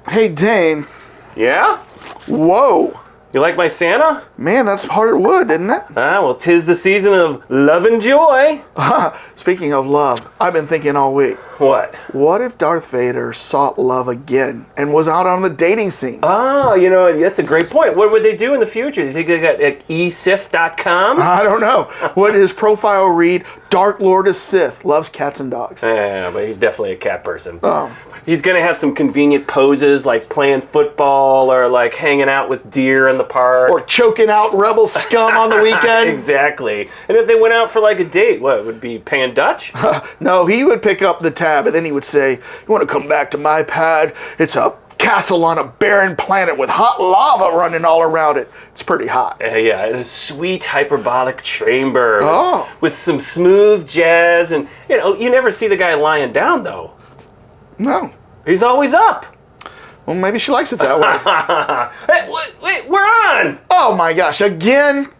Hey, Dane. Yeah? Whoa. You like my Santa? Man, that's hard wood, isn't it? Well, 'tis the season of love and joy. Speaking of love, I've been thinking all week. What? What if Darth Vader sought love again and was out on the dating scene? Oh, that's a great point. What would they do in the future? Do you think they got E7.1? I don't know. Would his profile read, Dark Lord of Sith, loves cats and dogs? Yeah, but he's definitely a cat person. Oh. He's going to have some convenient poses like playing football or like hanging out with deer in the park. Or choking out rebel scum on the weekend? Exactly. And if they went out for like a date, what, would be paying Dutch? No, he would pick up the tab and then he would say, you want to come back to my pad? It's a castle on a barren planet with hot lava running all around it. It's pretty hot. Yeah, a sweet hyperbolic chamber Oh. with some smooth jazz. And, you never see the guy lying down, though. No. He's always up. Well, maybe she likes it that way. Hey, wait, we're on! Oh my gosh, again?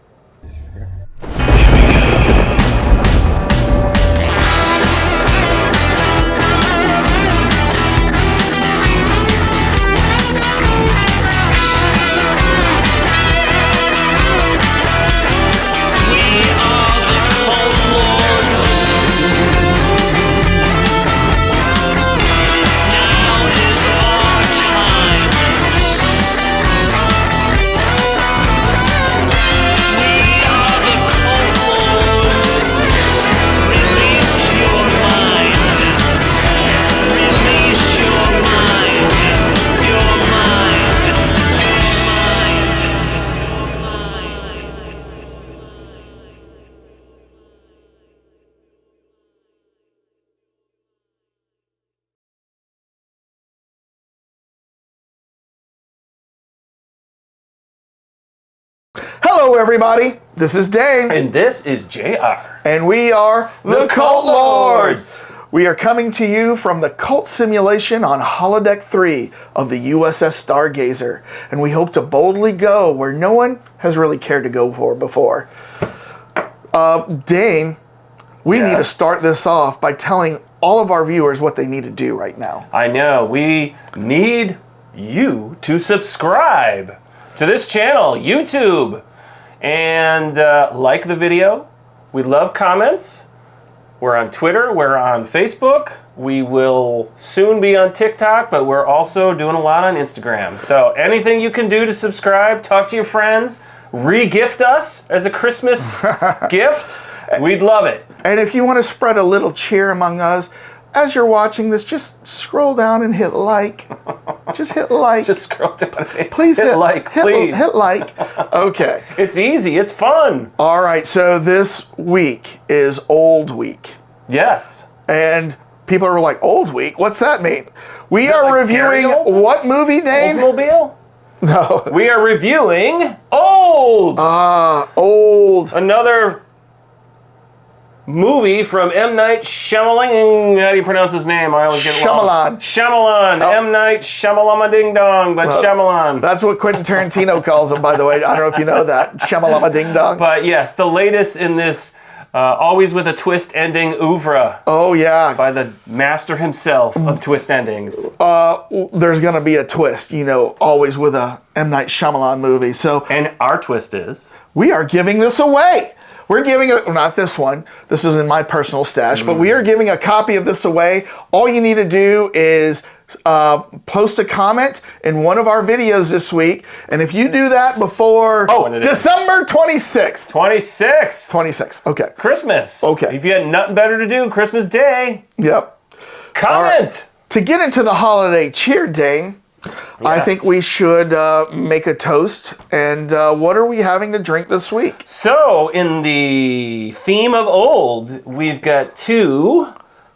Hello, everybody. This is Dane. And this is JR. And we are the Cult Lords. We are coming to you from the cult simulation on Holodeck 3 of the USS Stargazer. And we hope to boldly go where no one has really cared to go for before. Dane, we need to start this off by telling all of our viewers what they need to do right now. I know. We need you to subscribe to this channel, YouTube. And like the video. We love comments. We're on Twitter. We're on Facebook. We will soon be on TikTok, but we're also doing a lot on Instagram. So anything you can do to subscribe, talk to your friends, re-gift us as a Christmas gift, we'd love it. And if you want to spread a little cheer among us, as you're watching this, just scroll down and hit like. Just hit like. Just scroll down. Please hit like, please. Hit like. Okay. It's easy. It's fun. All right. So this week is Old Week. Yes. And people are like, Old Week? What's that mean? We are like reviewing Ariel? what movie, Dane? Oldsmobile? No. We are reviewing Old. Old. Another movie from M. Night Shyamalan. How do you pronounce his name? I always get it wrong. Shyamalan. Oh. M. Night Shyamalama Ding Dong, but Shyamalan. That's what Quentin Tarantino calls him, by the way. I don't know if you know that. Shyamalama Ding Dong. But yes, the latest in this always with a twist ending oeuvre. Oh, yeah. By the master himself of twist endings. There's going to be a twist, always with a M. Night Shyamalan movie. And our twist is? We are giving this away. We're giving not this one. This is in my personal stash, but we are giving a copy of this away. All you need to do is post a comment in one of our videos this week. And if you do that before December 26th. 26th. Okay. Christmas. Okay. If you had nothing better to do, Christmas Day. Yep. Comment. Right. To get into the holiday cheer, Dane, I think we should make a toast. And what are we having to drink this week? So, in the theme of old, we've got two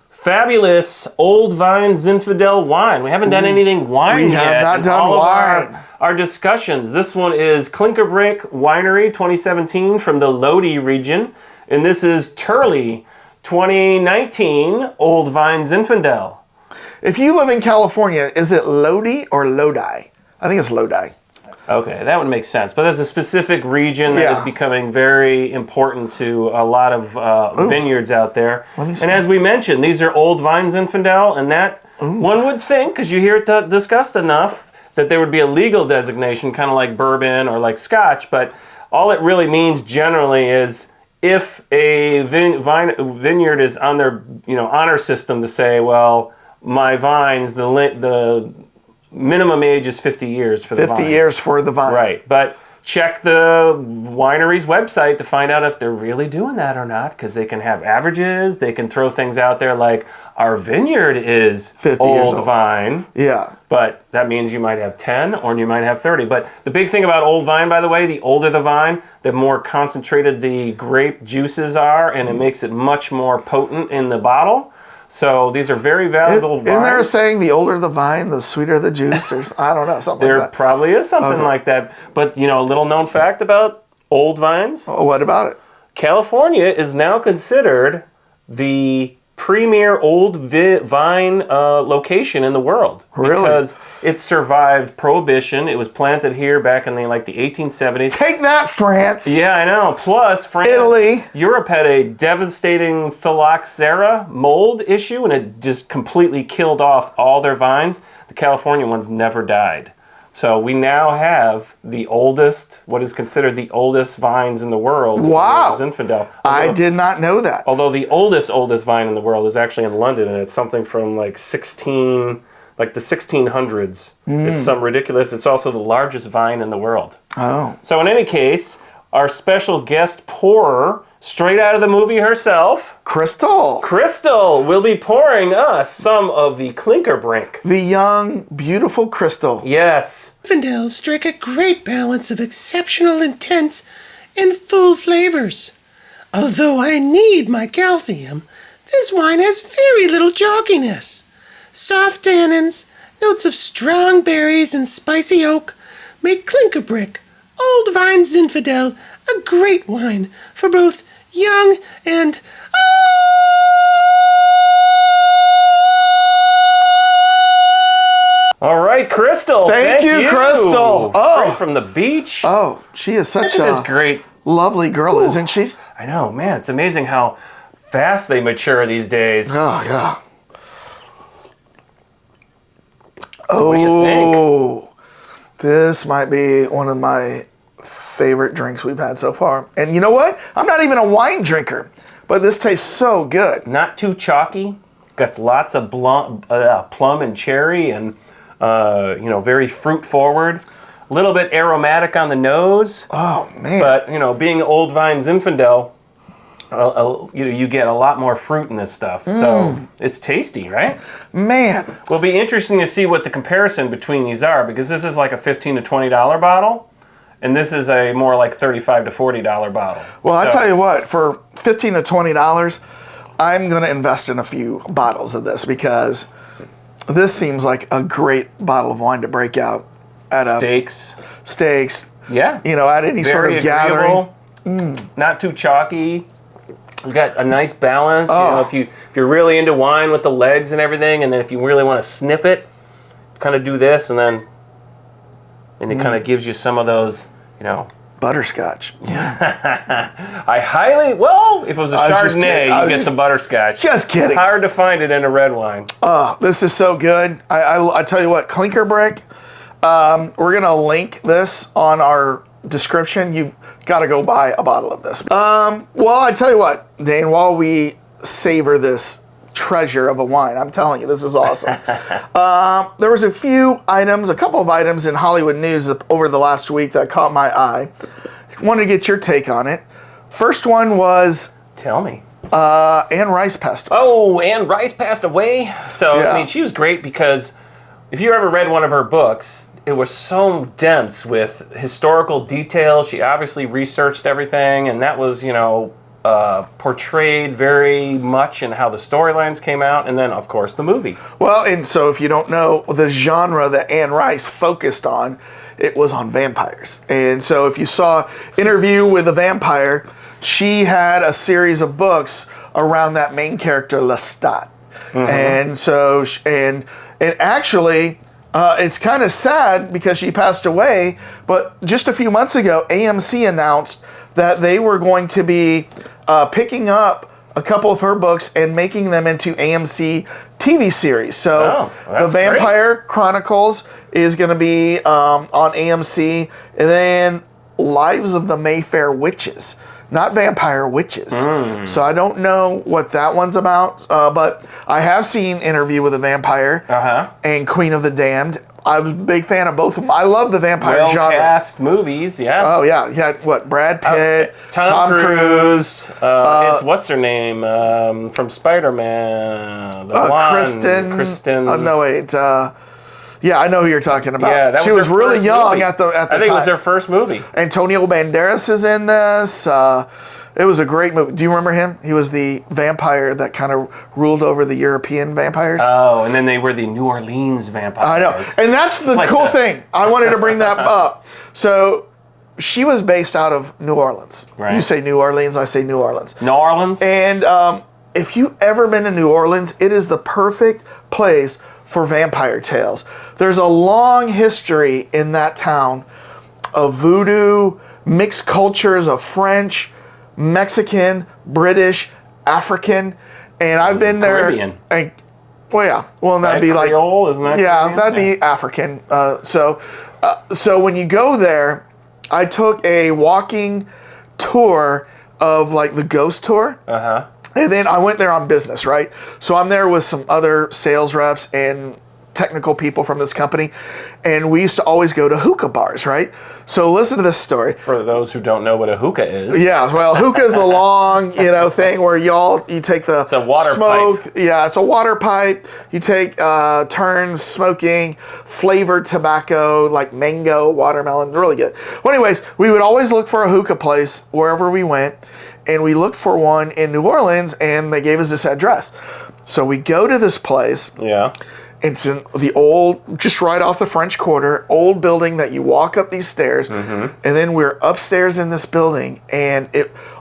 fabulous Old Vine Zinfandel wine. We haven't done anything wine yet. We have not done wine. Our discussions. This one is Klinker Winery 2017 from the Lodi region. And this is Turley 2019 Old Vine Zinfandel. If you live in California, is it Lodi or Lodi? I think it's Lodi. Okay, that would make sense. But there's a specific region that is becoming very important to a lot of vineyards out there. And as we mentioned, these are Old Vine Zinfandel, and that One would think, because you hear it discussed enough, that there would be a legal designation, kind of like bourbon or like Scotch, but all it really means generally is if a vineyard is on their honor system to say, well, my vines, the minimum age is 50 years for the vine. 50 years for the vine. Right, but check the winery's website to find out if they're really doing that or not, because they can have averages. They can throw things out there like our vineyard is 50 years old. vine. Yeah. But that means you might have 10 or you might have 30. But the big thing about old vine, by the way, the older the vine, the more concentrated the grape juices are, and it makes it much more potent in the bottle. So these are very valuable vines. Isn't there a saying, the older the vine, the sweeter the juice? Or I don't know, something there like that. probably is something like that. But, a little known fact about old vines. Oh, what about it? California is now considered the premier old vine location in the world. Really? Because it survived Prohibition. It was planted here back in the 1870s. Take that, France. Yeah, I know. Plus, France, Italy. Europe had a devastating phylloxera mold issue, and it just completely killed off all their vines. The California ones never died. So we now have the oldest, what is considered the oldest vines in the world. Wow. Zinfandel. I did not know that. Although the oldest vine in the world is actually in London, and it's something from the 1600s. It's some ridiculous. It's also the largest vine in the world. Oh. So in any case, our special guest pourer, straight out of the movie herself, Crystal. Crystal, will be pouring us some of the Klinker brink. The young, beautiful Crystal. Yes. Zinfandels strike a great balance of exceptional intense and full flavors. Although I need my calcium, this wine has very little chalkiness. Soft tannins, notes of strong berries and spicy oak make Klinker Brick Old Vine Zinfandel a great wine for both young and All right, Crystal. Thank you, Crystal. Straight from the beach. Oh, she is such Look at this a great. lovely girl, isn't she? I know, man. It's amazing how fast they mature these days. Oh, yeah. So what do you think? Oh, this might be one of my favorite drinks we've had so far. And you know what? I'm not even a wine drinker, but this tastes so good. Not too chalky. Got lots of plum and cherry, and very fruit forward. A little bit aromatic on the nose. Oh man! But being old vine Zinfandel, you get a lot more fruit in this stuff. So it's tasty, right? Man, Will be interesting to see what the comparison between these are, because this is like a $15 to $20 bottle, and this is a more like $35 to $40 bottle. well, I So- tell you what, for $15 to $20, I'm going to invest in a few bottles of this, because this seems like a great bottle of wine to break out at steaks. Yeah. At any sort Very of gathering. agreeable, not too chalky. You got a nice balance. Oh. If you're really into wine with the legs and everything, and then if you really want to sniff it, kind of do this, and it kind of gives you some of those, Butterscotch. I highly, if it was a I was just kidding. Chardonnay, I you was get just- some butterscotch. Just kidding. Hard to find it in a red wine. Oh, this is so good. I tell you what, Klinker Brick, we're going to link this on our description. You've got to go buy a bottle of this. Well, I tell you what, Dane, while we savor this treasure of a wine, I'm telling you, this is awesome. There was a couple of items in Hollywood news over the last week that caught my eye. Wanted to get your take on it. First one was Tell me. Anne Rice passed away. Oh, Anne Rice passed away. So, Yeah. she was great because if you ever read one of her books, it was so dense with historical detail. She obviously researched everything, and that was, portrayed very much in how the storylines came out, and then, of course, the movie. Well, and so if you don't know the genre that Anne Rice focused on, it was on vampires. And so if you saw Interview with a Vampire, she had a series of books around that main character, Lestat. And so, and actually, it's kind of sad because she passed away, but just a few months ago, AMC announced that they were going to be picking up a couple of her books and making them into AMC TV series. So the that's Vampire Chronicles is going to be on AMC, and then Lives of the Mayfair Witches. Not vampire witches. So I don't know what that one's about, but I have seen Interview with a Vampire and Queen of the Damned. I was a big fan of both of them. I love the vampire genre. Well-cast movies, yeah. Oh, yeah. You had, what, Brad Pitt, Tom Cruise. It's what's her name from Spider-Man? The blonde. Kristen. Oh, no, wait. Yeah, I know who you're talking about. Yeah, that she was her really first young movie. at the time. I think it was her first movie. Antonio Banderas is in this. It was a great movie. Do you remember him? He was the vampire that kind of ruled over the European vampires. Oh, and then they were the New Orleans vampires. I know. And that's the cool thing. I wanted to bring that up. So she was based out of New Orleans. Right. You say New Orleans, I say New Orleans. New Orleans? And if you've ever been to New Orleans, it is the perfect place for vampire tales. There's a long history in that town of voodoo, mixed cultures of French, Mexican, British, African, and I've been there. Caribbean. Well, yeah. Well, that'd be Creole, isn't that? Yeah, Caribbean? that'd be African. So when you go there, I took a walking tour of like the ghost tour. And then I went there on business, right? So I'm there with some other sales reps and technical people from this company, and we used to always go to hookah bars, right? So listen to this story. For those who don't know what a hookah is. Yeah, well, hookah is the long, thing where you take the It's a water smoke. pipe. Yeah, it's a water pipe. You take turns smoking flavored tobacco like mango, watermelon, really good. Well, anyways, we would always look for a hookah place wherever we went, and we looked for one in New Orleans, and they gave us this address. So we go to this place. Yeah. It's in the old, just right off the French Quarter, old building that you walk up these stairs, and then we're upstairs in this building, and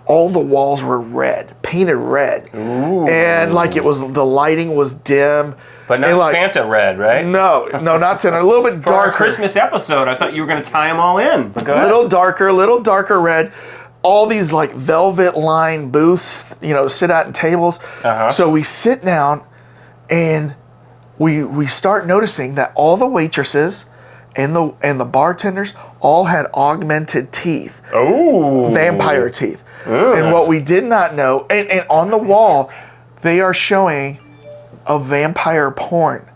all the walls were red, painted red. Ooh. And like the lighting was dim. But not Santa red, right? No, not Santa. A little bit For our darker. Christmas episode, I thought you were going to tie them all in. But go ahead. Little darker red. All these like velvet lined booths, sit out in tables. So we sit down, and we start noticing that all the waitresses and the bartenders all had augmented teeth. Oh. Vampire teeth. And what we did not know, and on the wall, they are showing a vampire porn.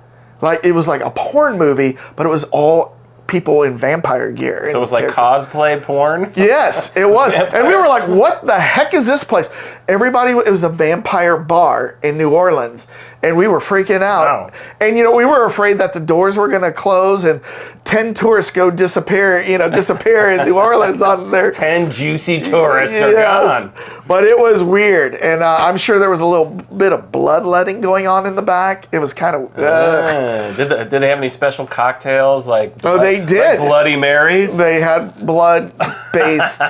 Like it was like a porn movie, but it was all people in vampire gear. So it was like cosplay porn? Yes, it was. And we were like, what the heck is this place? It was a vampire bar in New Orleans, and we were freaking out. Wow. And, we were afraid that the doors were going to close and 10 tourists disappear in New Orleans on their... 10 juicy tourists are gone. But it was weird, and I'm sure there was a little bit of bloodletting going on in the back. It was kind of... Did they have any special cocktails Oh, they did. Like Bloody Marys? They had blood-based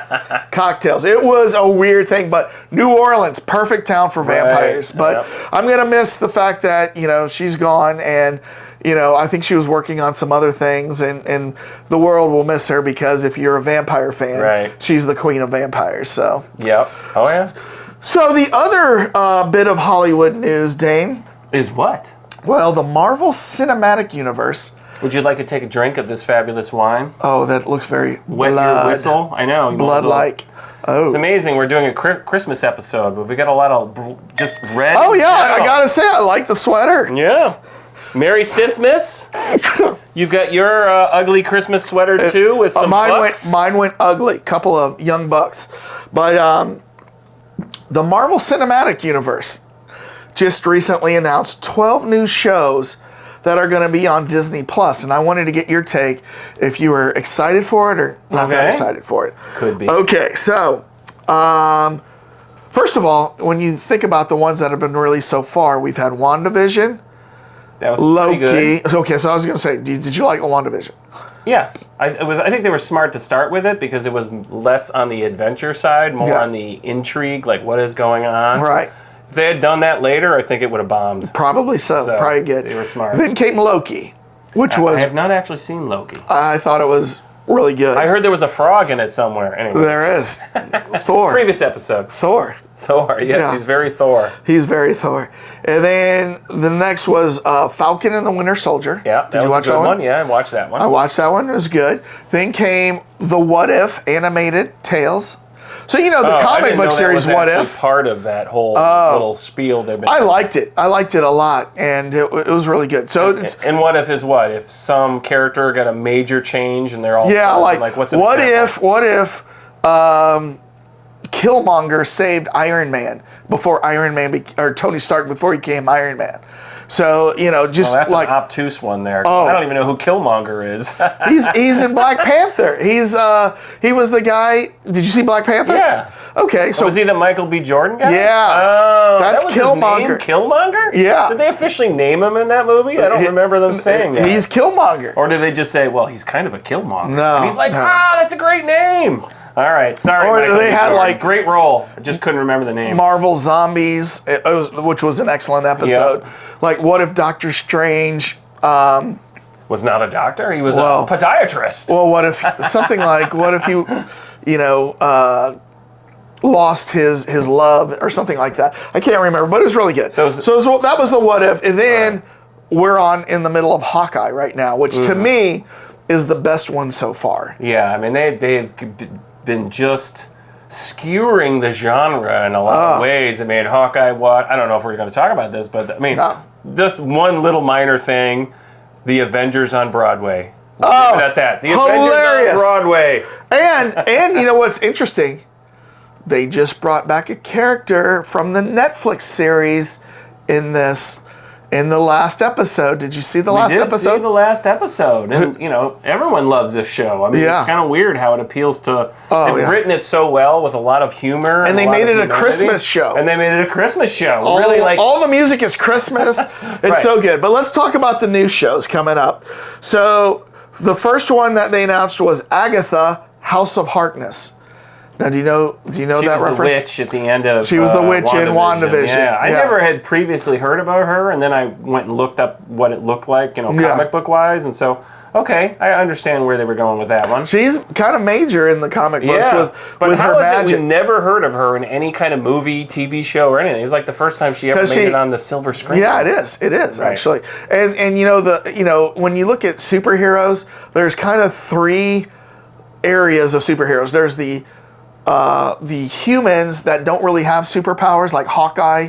cocktails. It was a weird thing, but New Orleans, perfect town for vampires. But I'm going to miss the fact that, she's gone, and, I think she was working on some other things, and the world will miss her because if you're a vampire fan, she's the queen of vampires, so. Yep. Oh, yeah. So the other bit of Hollywood news, Dane. Is what? Well, the Marvel Cinematic Universe. Would you like to take a drink of this fabulous wine? Oh, that looks very Wet your whistle? I know. Blood-like. Oh. It's amazing. We're doing a Christmas episode, but we got a lot of just red. Oh, yeah. I got to say, I like the sweater. Yeah. Merry Sithmas. You've got your ugly Christmas sweater, too, with some bucks. Mine went ugly. Couple of young bucks. But the Marvel Cinematic Universe just recently announced 12 new shows that are going to be on Disney Plus, and I wanted to get your take if you were excited for it or not that excited for it. Could be. Okay, so first of all, when you think about the ones that have been released so far, we've had WandaVision, that was Loki. Pretty good. Okay, so I was going to say, did you like WandaVision? Yeah, I think they were smart to start with it because it was less on the adventure side, more on the intrigue, like what is going on. Right. If they had done that later, I think it would have bombed. Probably so. Probably good. They were smart. Then came Loki, which was... I have not actually seen Loki. I thought it was Really good. I heard there was a frog in it somewhere. Anyway, There is. Thor. previous episode. Thor. Thor, yes, Yeah. he's very Thor. He's very Thor. And then the next was Falcon and the Winter Soldier. Yeah, Did you watch that one? Yeah, I watched that one. I watched that one. It was good. Then came the What If animated Tales. So, you know, the I comic didn't book know that series was What actually If. part of that whole little spiel they've been I doing. liked it. I liked it a lot. And it was really good. So, it's, And what if is what? If some character got a major change and they're all yeah, like what's an what example? if Killmonger saved Iron Man before Iron Man, or Tony Stark before he became Iron Man. So, you know, just Well, that's like, an obtuse one there. Oh. I don't even know who Killmonger is. he's in Black Panther. He was the guy. Did you see Black Panther? Yeah. Okay, so Was he the Michael B. Jordan guy? Yeah. Oh, That's that was Killmonger. His name? Killmonger? Yeah. Did they officially name him in that movie? I don't remember them saying that. he's Killmonger. Or did they just say, well, he's kind of a Killmonger? No, And he's like, no. that's a great name. All right, sorry, Or Michael they B. had, Jordan. like- great role. I just couldn't remember the name. Marvel Zombies, which was an excellent episode. Yeah. Like, what if Doctor Strange? Was not a doctor. He was Well- a podiatrist. Well, what if something like what if you know, lost his love or something like that? I can't remember, but it was really good. So that was the what if, and then we're in the middle of Hawkeye right now, which to me is the best one so far. Yeah, I mean they've been just skewering the genre in a lot of ways. I mean, Hawkeye. I don't know if we're going to talk about this, but I mean, just one little minor thing: the Avengers on Broadway. We'll leave it at that. The hilarious. Avengers on Broadway. And you know what's interesting? They just brought back a character from the Netflix series in the last episode. Did you see the last We did episode? see the last episode, and you know everyone loves this show. I mean, Yeah. it's kind of weird how it appeals to. Oh, they've yeah. written it so well with a lot of humor, And they a lot made of it a humanity. Christmas show. And they made it a Christmas show. Really, like all the music is Christmas. It's Right. so good. But let's talk about the new shows coming up. So the first one that they announced was Agatha, House of Harkness. Now, do you know she that was reference? the witch at the end of. She was the witch in WandaVision. Yeah, I Yeah. never had previously heard about her, and then I went and looked up what it looked like, comic book wise, and so okay, I understand where they were going with that one. She's kind of major in the comic books but with how her is magic. it we never heard of her in any kind of movie, TV show, or anything? It's like the first time she ever 'Cause made she- it on the silver screen. Yeah, it is. It is actually. And when you look at superheroes, there's kind of three areas of superheroes. There's the humans that don't really have superpowers, like Hawkeye.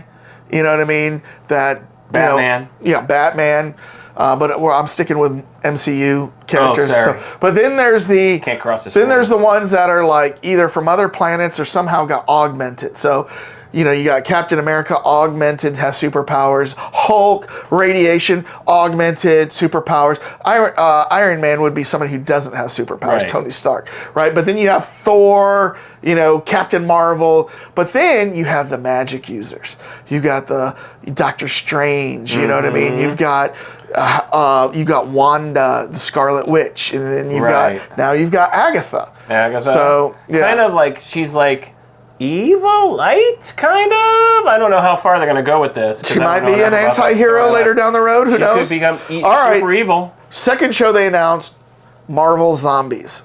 You know what I mean? That Batman. Batman. But I'm sticking with MCU characters. sorry. But then there's the Can't cross the Then there's stream. the ones that are like either from other planets or somehow got augmented. So, you got Captain America augmented, has superpowers. Hulk, radiation, augmented, superpowers. Iron Man would be somebody who doesn't have superpowers, Right. Tony Stark, right? But then you have Thor, Captain Marvel. But then you have the magic users. You got the Doctor Strange, you know what I mean? You've got Wanda, the Scarlet Witch, and then you've got Agatha. Agatha. So, yeah. kind of like she's like evil light, kind of. I don't know how far they're going to go with this. 'cause She I don't might know be enough an about that anti-hero storyline. later down the road. Who She knows? could become All right. super evil. Second show they announced, Marvel Zombies.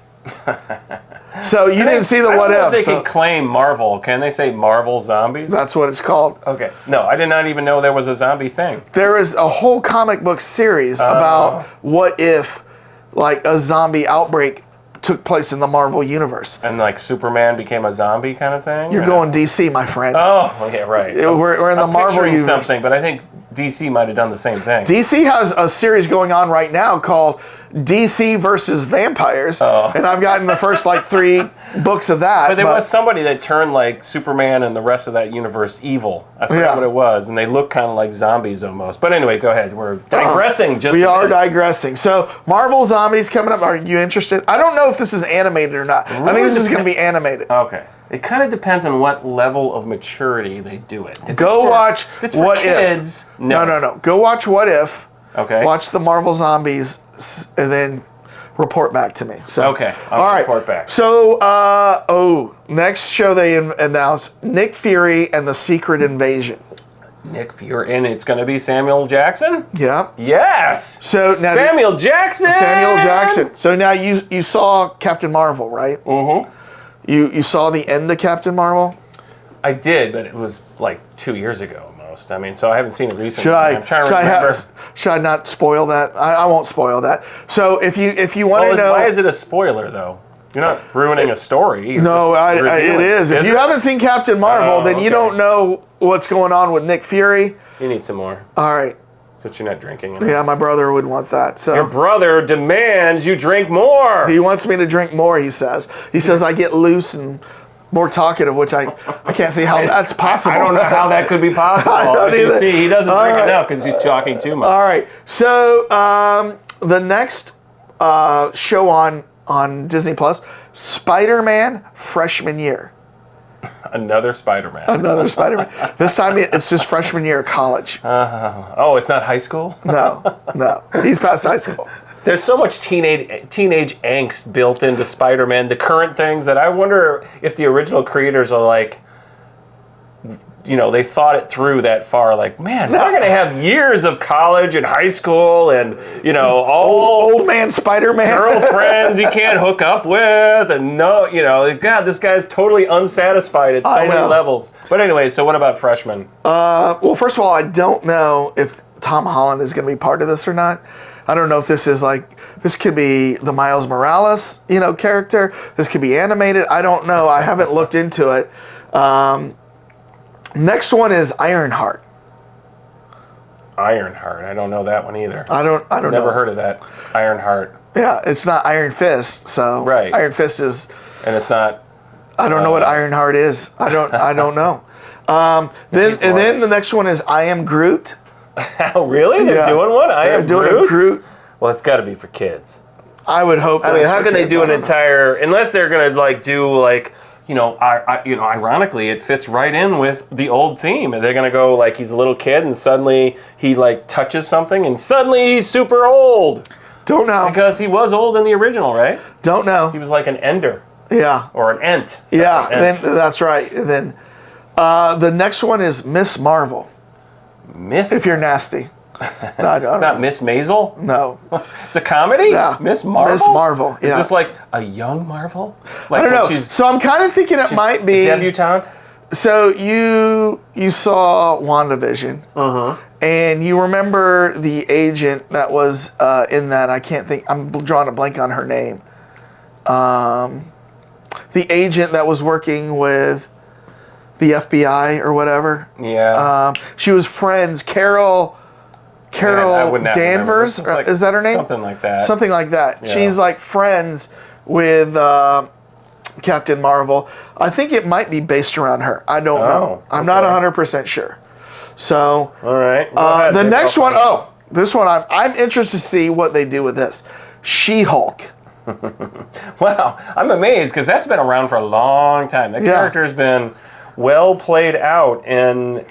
So you didn't see the I what don't know if if. they So can claim Marvel. Can they say Marvel Zombies? that's what it's called. Okay. No, I did not even know there was a zombie thing. There is a whole comic book series about what if, like, a zombie outbreak took place in the Marvel universe. And like Superman became a zombie kind of thing? You're going DC, my friend. Oh, yeah, right. We're in the I'm Marvel picturing universe. something, but I think DC might have done the same thing. DC has a series going on right now called DC versus Vampires, and I've gotten the first 3 books of that. But there was somebody that turned like Superman and the rest of that universe evil. I forgot what it was, and they look kind of like zombies almost. But anyway, go ahead. We're digressing. We are digressing. So Marvel Zombies coming up. Are you interested? I don't know if this is animated or not. I think this is going to be animated. Okay. It kind of depends on what level of maturity they do it. If Go watch if it's for What kids, If. No. Go watch What If. Okay. Watch the Marvel Zombies and then report back to me. So Okay, I'll report back. So, next show they announced Nick Fury and the Secret Invasion. Nick Fury, and it's going to be Samuel Jackson? Yeah. Yes! So now Samuel Jackson! Samuel Jackson. So now you saw Captain Marvel, right? Mm-hmm. You saw the end of Captain Marvel? I did, but it was like 2 years ago almost. I mean, so I haven't seen it recently. I'm trying to remember. Should I not spoil that? I won't spoil that. So if you want to know, why is it a spoiler though? You're not ruining a story. No, it is. If you haven't seen Captain Marvel, then you don't know what's going on with Nick Fury. You need some more. All right. Since you're not drinking enough. Yeah, my brother would want that. So your brother demands you drink more. He wants me to drink more, he says. He says I get loose and more talkative, which I can't see how that's possible. I don't know how that could be possible. As you see, he doesn't drink enough because he's talking too much. All right. So the next show on Disney Plus, Spider-Man freshman year. Another Spider-Man. Another Spider-Man. This time it's just freshman year of college. Oh, it's not high school? No. He's past high school. There's so much teenage angst built into Spider-Man, the current things, that I wonder if the original creators are like, you know, they thought it through that far. Like, man, we're going to have years of college and high school and, you know, all old man Spider-Man. Girlfriends he can't hook up with. And God, this guy's totally unsatisfied at so many levels. But anyway, so what about freshmen? Well, first of all, I don't know if Tom Holland is going to be part of this or not. I don't know if this could be the Miles Morales, character. This could be animated. I don't know. I haven't looked into it. Next one is Ironheart. Ironheart. I don't know that one either. I don't know. Never heard of that. Ironheart. Yeah, it's not Iron Fist. So right. Iron Fist is. And it's not. I don't know what Ironheart is. I don't know. Then the next one is I Am Groot. Oh, really? They're doing one? They're doing a Groot? Well, it's got to be for kids. I would hope. I mean, how can they do an entire? Unless they're gonna do ironically, it fits right in with the old theme. They're gonna go like he's a little kid, and suddenly he touches something, and suddenly he's super old. Don't know, because he was old in the original, right? Don't know. He was like an ender. Yeah. Or an ent. Sorry, Ent. Then that's right. And then the next one is Miss Marvel. If you're nasty. No, it's not Miss Maisel? No. It's a comedy? Yeah. Miss Marvel? Miss Marvel, yeah. Is this like a young Marvel? I don't know. So I'm kind of thinking it might be... debutante? So you saw WandaVision. And you remember the agent that was in that. I can't think. I'm drawing a blank on her name. The agent that was working with the FBI or whatever. Yeah. She was friends. Carol Danvers, is that her name? Something like that. Something like that. Yeah. She's like friends with Captain Marvel. I think it might be based around her. I don't know. I'm not 100% sure. So, all right. The next one, this one, I'm interested to see what they do with this. She-Hulk. Wow, I'm amazed because that's been around for a long time. That character's been well played out, and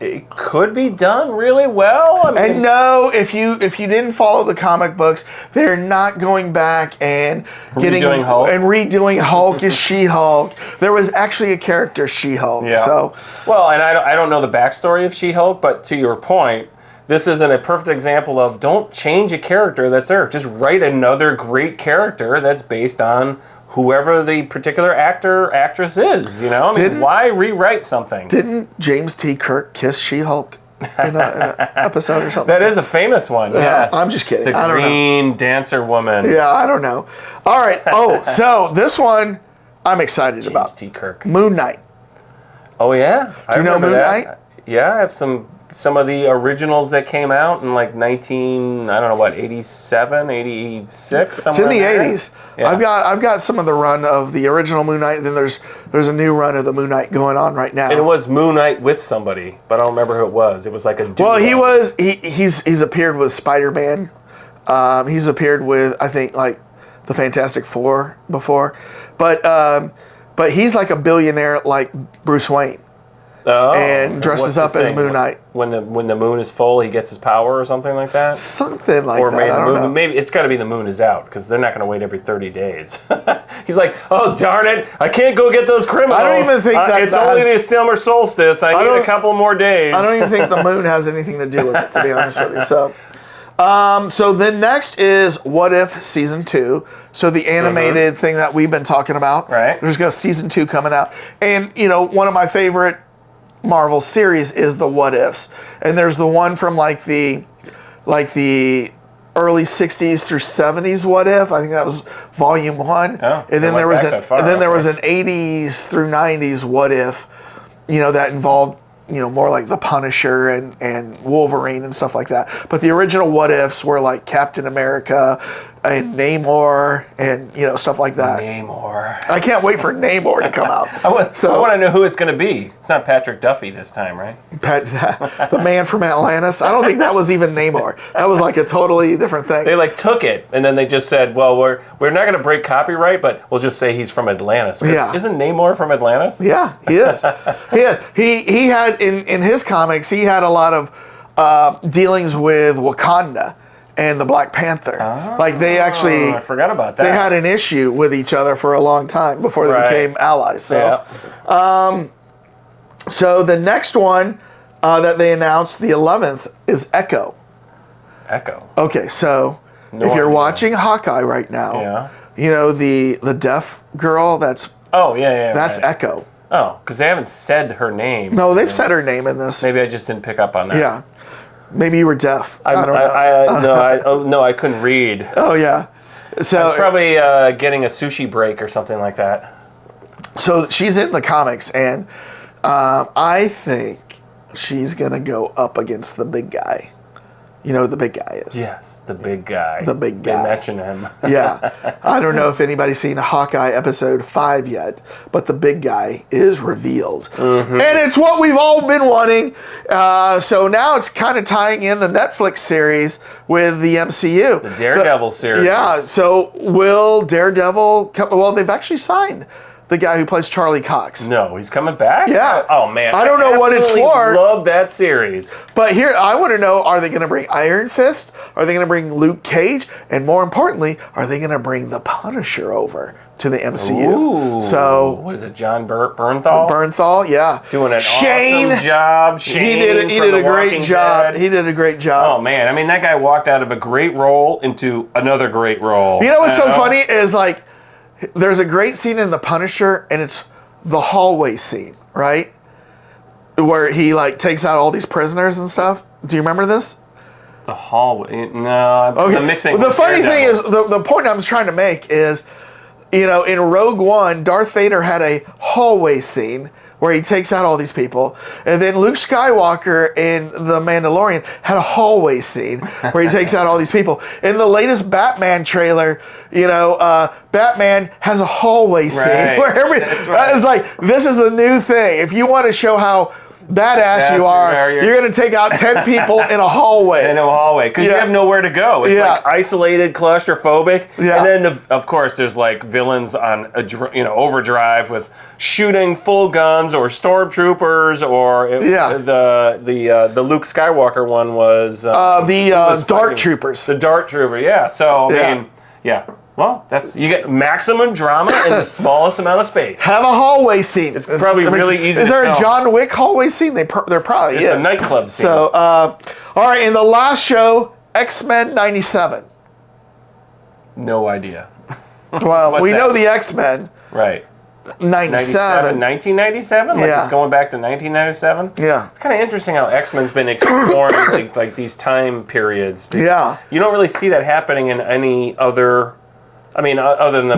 it could be done really well. I mean, and no, if you didn't follow the comic books, they're not going back and redoing Hulk as She-Hulk. There was actually a character She-Hulk. Yeah. So, well, and I don't know the backstory of She-Hulk, but to your point, this isn't a perfect example of don't change a character that's there. Just write another great character that's based on whoever the particular actress is. Why rewrite something? Didn't James T. Kirk kiss She-Hulk in an episode or something? That is a famous one. Yes, I'm just kidding. The green dancer woman. Yeah, I don't know. All right. So this one I'm excited about. James T. Kirk. Moon Knight. Oh yeah. Do you know Moon Knight? Yeah, I have some of the originals that came out in like 87, 86, It's in the there. 80s. Yeah. I've got some of the run of the original Moon Knight, and then there's a new run of the Moon Knight going on right now. And it was Moon Knight with somebody, but I don't remember who it was. It was like a duo. Well, he's appeared with Spider-Man. He's appeared with, I think, like the Fantastic Four before. But he's like a billionaire like Bruce Wayne. and dresses up what's his as thing? Moon Knight. When the moon is full, he gets his power or something like that. Something like Or that. maybe I the don't moon, know. maybe it's got to be the moon is out because they're not going to wait every 30 days. He's like, oh darn it, I can't go get those criminals. I don't even think that it's that only has- the summer solstice. I need a couple more days. I don't even think the moon has anything to do with it, to be honest with you. So then next is What If Season 2. So the animated thing that we've been talking about. Right. There's got Season 2 coming out. And, one of my favorite Marvel series is the What Ifs. And there's the one from like the early 60s through 70s What If. I think that was Volume 1. Oh, and then they there went was back that far, there was okay. an 80s through 90s What If, that involved more like the Punisher and Wolverine and stuff like that. But the original What Ifs were like Captain America and Namor and stuff like that. Namor. I can't wait for Namor to come out. I want to know who it's going to be. It's not Patrick Duffy this time, right? The man from Atlantis. I don't think that was even Namor. That was like a totally different thing. They took it and then they just said, well, we're not going to break copyright, but we'll just say he's from Atlantis. Yeah. Isn't Namor from Atlantis? Yeah, he is. He is. He had in his comics, he had a lot of dealings with Wakanda and the Black Panther. Like they actually, I forgot about that. they had an issue with each other for a long time before they Right. became allies. So, Yeah. so the next one that they announced, the 11th, is Echo. Echo. Okay, so No if you're idea. watching Hawkeye right now, Yeah. the deaf girl, that's Oh, yeah. right. Right. Echo. Oh, because they haven't said her name. No, they've said her name in this. Maybe I just didn't pick up on that. Yeah. Maybe you were deaf. I don't know. No, I couldn't read. Oh, yeah. So, It's probably getting a sushi break or something like that. so she's in the comics, and I think she's going to go up against the big guy. You know who the big guy is. Yes, the big guy. The big guy. They mention him. Yeah. I don't know if anybody's seen Hawkeye episode 5 yet, but the big guy is revealed. And it's what we've all been wanting. So now it's kind of tying in the Netflix series with the MCU. The Daredevil series. Yeah. So will Daredevil come? Well, they've actually signed the guy who plays Charlie Cox. No, he's coming back? Yeah. Oh, man. I don't know what it's absolutely for. Love that series. But here, I want to know, are they going to bring Iron Fist? Are they going to bring Luke Cage? And more importantly, are they going to bring the Punisher over to the MCU? Ooh. So, What is it, John Bernthal? Bernthal, yeah. Doing an Shane, awesome job. Shane he from did The a great Walking job. Dead. He did a great job. Oh, man. I mean, that guy walked out of a great role into another great role. You know what's so funny is like, there's a great scene in The Punisher, and it's the hallway scene, right? Where he like takes out all these prisoners and stuff. Do you remember this? The hallway. No, I'm mixing. Well, the with funny thing is, Daredevil. the point I'm trying to make is, in Rogue One, Darth Vader had a hallway scene where he takes out all these people, and then Luke Skywalker in The Mandalorian had a hallway scene where he takes out all these people. In the latest Batman trailer, Batman has a hallway scene Right. where That's right. it's like, this is the new thing. If you want to show how badass Yes, you you are, are. you're going to take out 10 people in a hallway. In a hallway, because you Yeah. have nowhere to go. It's Yeah. like isolated, claustrophobic. Yeah. And then, of course, there's like villains on overdrive with shooting full guns or stormtroopers, or Yeah. the Luke Skywalker one was The Dart fighting- Troopers. The Dart Trooper, yeah. So I Yeah. mean, yeah. Well, you get maximum drama in the smallest amount of space. Have a hallway scene. It's probably really easy Is to there a film. John Wick hallway scene? There probably It's is. a nightclub scene. So, all right, in the last show, X-Men 97. No idea. Well, What's we that? know the X-Men, Right. 97. 1997? Like Yeah. it's going back to 1997? Yeah. It's kind of interesting how X-Men's been exploring like these time periods. Yeah. You don't really see that happening in any other, I mean, other than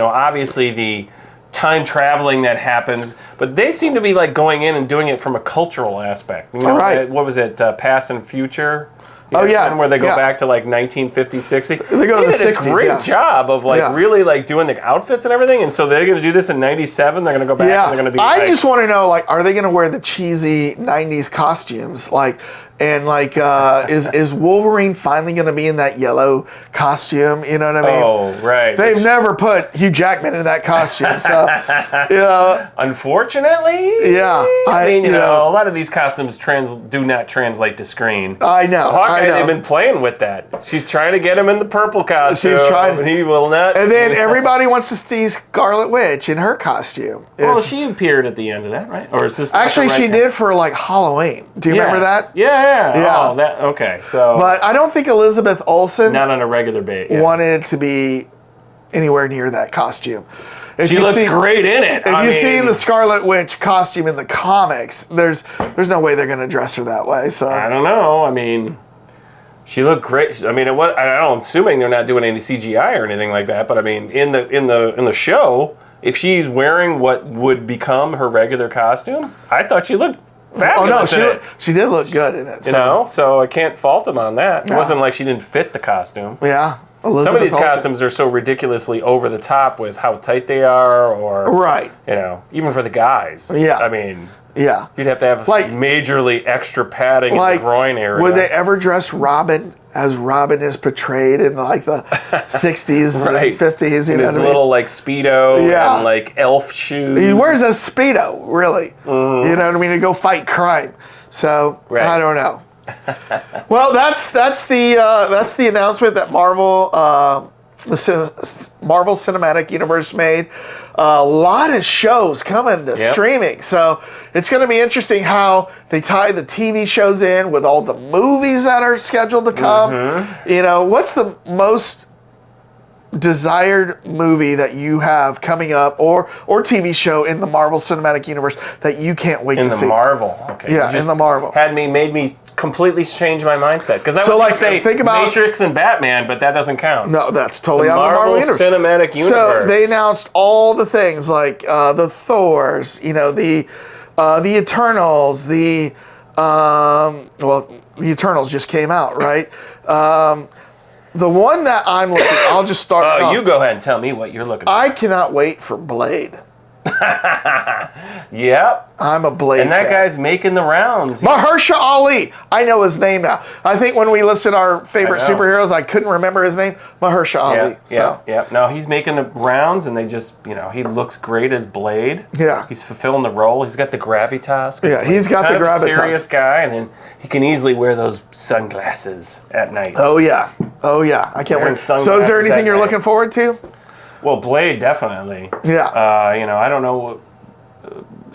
obviously the time traveling that happens, but they seem to be like going in and doing it from a cultural aspect. Right. What was it, Past and Future? Oh, yeah. X-Men, where they go Yeah. back to like 1950, 60. They go to the did 60s, a great yeah. job of like Yeah. really like doing the outfits and everything. And so they're going to do this in 97. They're going to go back Yeah. and they're going to be I like, just want to know, like, are they going to wear the cheesy 90s costumes? Like, And like, is Wolverine finally going to be in that yellow costume? You know what I mean? Oh, right. They've never put Hugh Jackman in that costume, so Unfortunately, yeah. I mean, you know, a lot of these costumes do not translate to screen. I know. Hawkeye, they've been playing with that. She's trying to get him in the purple costume. She's trying, and he will not. And then everybody wants to see Scarlet Witch in her costume. Well, she appeared at the end of that, right? Or is this Actually, she did for like Halloween. Do you remember that? Yeah. Yeah. Oh, that okay. So, but I don't think Elizabeth Olsen not on a regular basis. Yeah. wanted to be anywhere near that costume. She looks great in it. If you've seen the Scarlet Witch costume in the comics, there's no way they're going to dress her that way. So I don't know. I mean, she looked great. I mean, I'm assuming they're not doing any CGI or anything like that. But I mean, in the show, if she's wearing what would become her regular costume, I thought she looked fabulous. Oh no, she did look good in it. You know, so I can't fault them on that. It Yeah. wasn't like she didn't fit the costume. Yeah. Some of these costumes are so ridiculously over the top with how tight they are, or right. You know, even for the guys. Yeah. I mean, yeah, you'd have to have like majorly extra padding in the groin area. Would they ever dress Robin as Robin is portrayed in like the 60s right. and 50s? You in know his what I mean? little like Speedo and like elf shoes. He wears a Speedo, really. You know what I mean? To go fight crime. So I don't know. Well, that's the announcement that Marvel Cinematic Universe made. A lot of shows coming to streaming, so it's going to be interesting how they tie the TV shows in with all the movies that are scheduled to come. You know, what's the most desired movie that you have coming up, or TV show in the Marvel Cinematic Universe that you can't wait to see? In the Marvel, okay. Yeah, in the Marvel. Made me completely change my mindset, because I was So, going like, to say think about- Matrix and Batman, but that doesn't count. No, that's totally out of the Marvel Universe. Cinematic Universe. So they announced all the things like the Thors, you know, the Eternals, the Eternals just came out, right? The one that I'm looking, I'll just start. You go ahead and tell me what you're looking for. I cannot wait for Blade. Yep. I'm a Blade And that fan. guy's making the rounds. Mahershala Ali. I know his name now. I think when we listed our favorite superheroes, I couldn't remember his name. Mahershala Ali. Yeah. No, he's making the rounds, and they just, you know, he looks great as Blade. Yeah. He's fulfilling the role. He's got the gravitas. Yeah, he's got kind the of gravitas. A serious guy, and then he can easily wear those sunglasses at night. Oh yeah. I can't Wearing wait. So is sunglasses there anything at you're night. looking forward to? Well, Blade, definitely. Yeah. You know, I don't know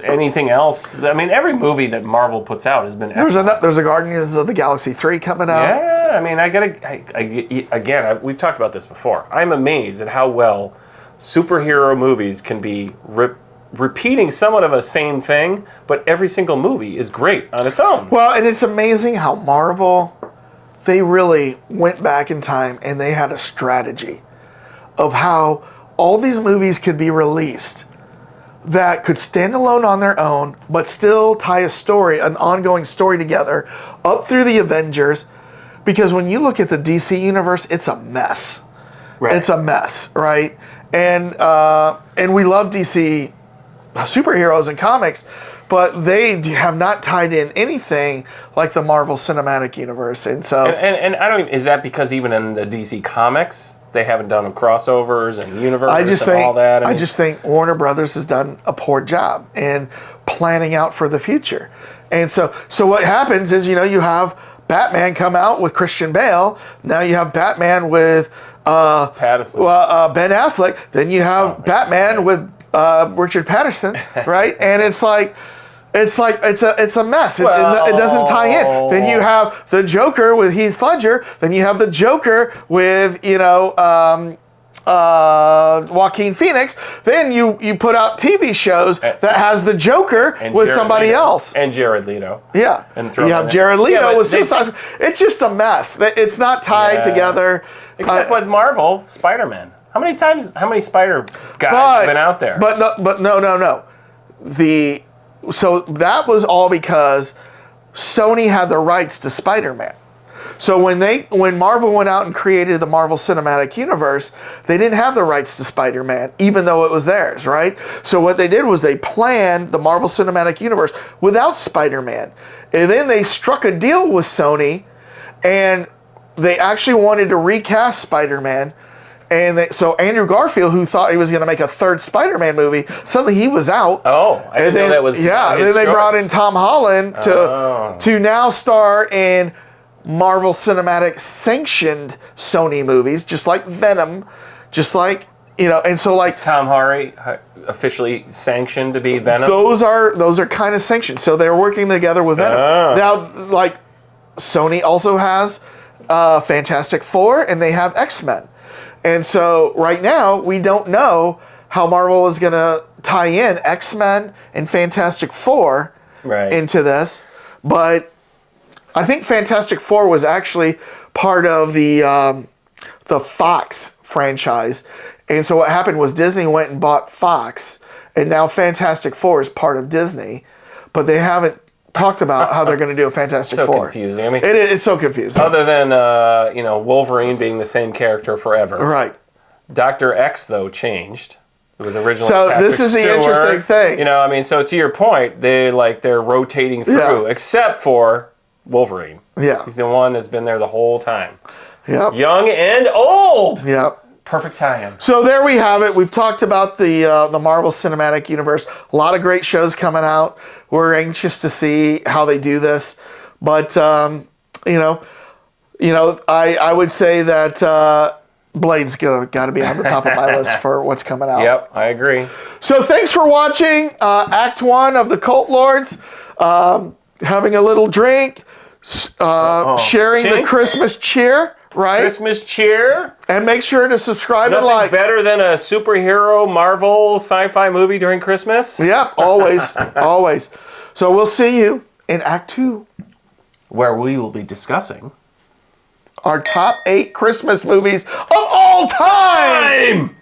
anything else. I mean, every movie that Marvel puts out has been excellent. There's a Guardians of the Galaxy 3 coming out. Yeah, I mean, again, we've talked about this before. I'm amazed at how well superhero movies can be repeating somewhat of a same thing, but every single movie is great on its own. Well, and it's amazing how Marvel, they really went back in time and they had a strategy of how all these movies could be released that could stand alone on their own, but still tie a story, an ongoing story together up through the Avengers. Because when you look at the DC universe, it's a mess. Right. It's a mess, right? And we love DC superheroes and comics, but they have not tied in anything like the Marvel Cinematic Universe. And so, and I don't even, is that because even in the DC comics, they haven't done crossovers and universe all that? I just think Warner Brothers has done a poor job in planning out for the future. And so what happens is, you know, you have Batman come out with Christian Bale. Now you have Batman with Pattinson. Ben Affleck. Then you have Batman with Richard Patterson, right? And it's a mess. It doesn't tie in. Then you have the Joker with Heath Ledger. Then you have the Joker with, you know, Joaquin Phoenix. Then you put out TV shows that has the Joker with somebody else. And Jared Leto. Yeah. And you have Jared Leto with Suicide. It's just a mess. It's not tied together. Except with Marvel, Spider-Man. How many Spider guys have been out there? But no. So that was all because Sony had the rights to Spider-Man. So when Marvel went out and created the Marvel Cinematic Universe, they didn't have the rights to Spider-Man, even though it was theirs, right? So what they did was they planned the Marvel Cinematic Universe without Spider-Man. And then they struck a deal with Sony, and they actually wanted to recast Spider-Man. And so Andrew Garfield, who thought he was going to make a third Spider-Man movie, suddenly he was out. Oh, I didn't know that was yeah. his Then they choice. brought in Tom Holland to now star in Marvel Cinematic sanctioned Sony movies, just like Venom, just like and so like Tom Hardy officially sanctioned to be Venom. those are kind of sanctioned. So they're working together with Venom. Now, like Sony also has Fantastic Four, and they have X-Men. And so right now, we don't know how Marvel is going to tie in X-Men and Fantastic Four into this. But I think Fantastic Four was actually part of the Fox franchise. And so what happened was Disney went and bought Fox, and now Fantastic Four is part of Disney. But they haven't talked about how they're going to do a Fantastic Four. So confusing. I mean, it's so confusing. Other than Wolverine being the same character forever, Right. Dr. X though changed. It was originally So Patrick this is the Stewart. interesting thing. I mean, so to your point, they're rotating through, except for Wolverine. Yeah. He's the one that's been there the whole time, Yep. young and old. Yep. Perfect time. So there we have it. We've talked about the Marvel Cinematic Universe. A lot of great shows coming out. We're anxious to see how they do this, but I would say that Blade's got to be on the top of my list for what's coming out. Yep, I agree. So thanks for watching Act 1 of the Cult Lords. Having a little drink, sharing the Christmas cheer. Right? Christmas cheer. And make sure to subscribe and like. Nothing better than a superhero Marvel sci-fi movie during Christmas. Yep, always, always. So we'll see you in Act 2. Where we will be discussing our top 8 Christmas movies of all time!